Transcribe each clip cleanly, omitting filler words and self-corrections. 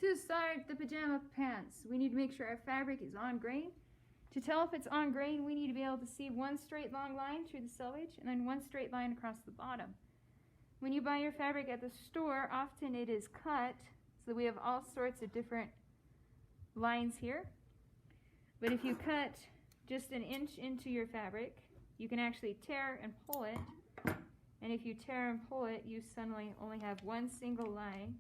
To start the pajama pants, we need to make sure our fabric is on grain. To tell if it's on grain, we need to be able to see one straight long line through the selvage and then one straight line across the bottom. When you buy your fabric at the store, often it is cut, so we have all sorts of different lines here. But if you cut just an inch into your fabric, you can actually tear and pull it. And if you tear and pull it, you suddenly only have one single line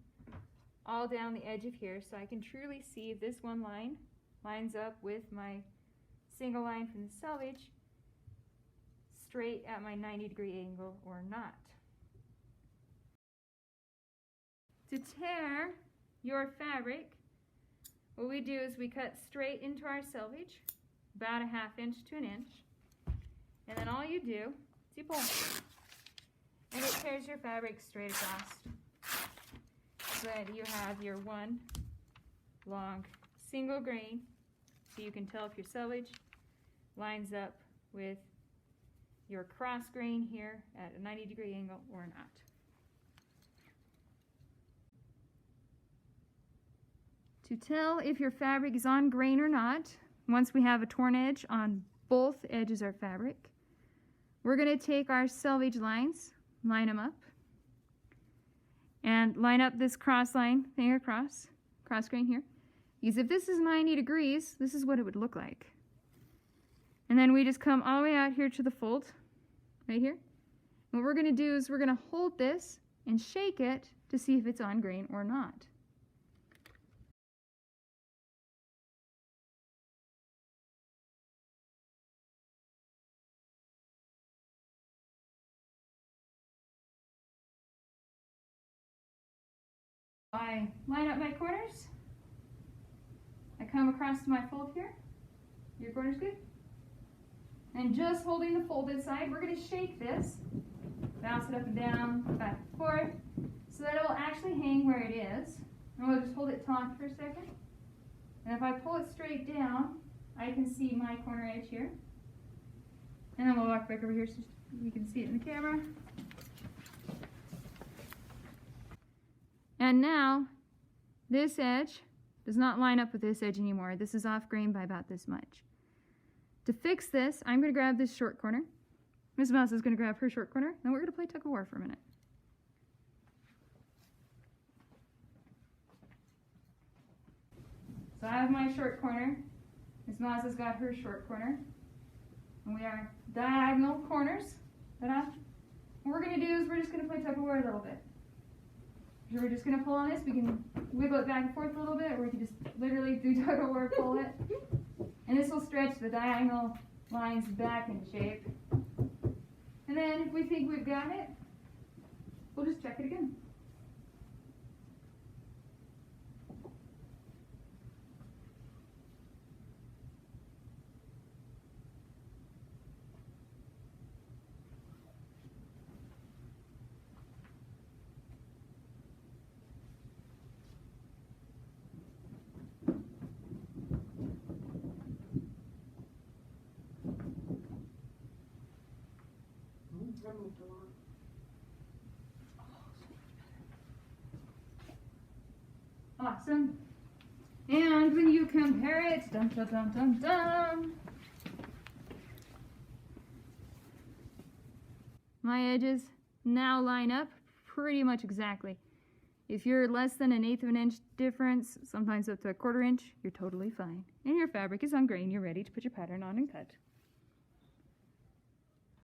all down the edge of here. So I can truly see if this one line lines up with my single line from the selvage straight at my 90-degree angle or not. To tear your fabric, what we do is we cut straight into our selvage, about a ½ inch to an inch, and then all you do is you pull, and it tears your fabric straight across, so that you have your one long single grain, so you can tell if your selvage lines up with your cross grain here at a 90-degree angle or not. To tell if your fabric is on grain or not, once we have a torn edge on both edges of our fabric, we're going to take our selvage lines, line them up, and line up this cross line thing across, cross grain here. Because if this is 90 degrees, this is what it would look like. And then we just come all the way out here to the fold, right here. And what we're going to do is we're going to hold this and shake it to see if it's on grain or not. I line up my corners. I come across to my fold here. Your corner's good. And just holding the folded side, we're going to shake this, bounce it up and down, back and forth, so that it will actually hang where it is. And we'll just hold it taut for a second. And if I pull it straight down, I can see my corner edge here. And then we'll walk back over here so you can see it in the camera. And now, this edge does not line up with this edge anymore. This is off grain by about this much. To fix this, I'm going to grab this short corner. Ms. Mouse is going to grab her short corner, and we're going to play tug of war for a minute. So I have my short corner. Ms. Mouse has got her short corner. And we are diagonal corners. Ta-da. What we're going to do is we're just going to play tug of war a little bit. So we're just going to pull on this. We can wiggle it back and forth a little bit, or we can just literally do tug of war, pull it. And this will stretch the diagonal lines back into shape. And then if we think we've got it, we'll just check it again. Awesome. And when you compare it, dum dum dum dum dum, my edges now line up pretty much exactly. If you're less than 1/8 of an inch difference, sometimes up to 1/4 inch, you're totally fine. And your fabric is on grain, you're ready to put your pattern on and cut.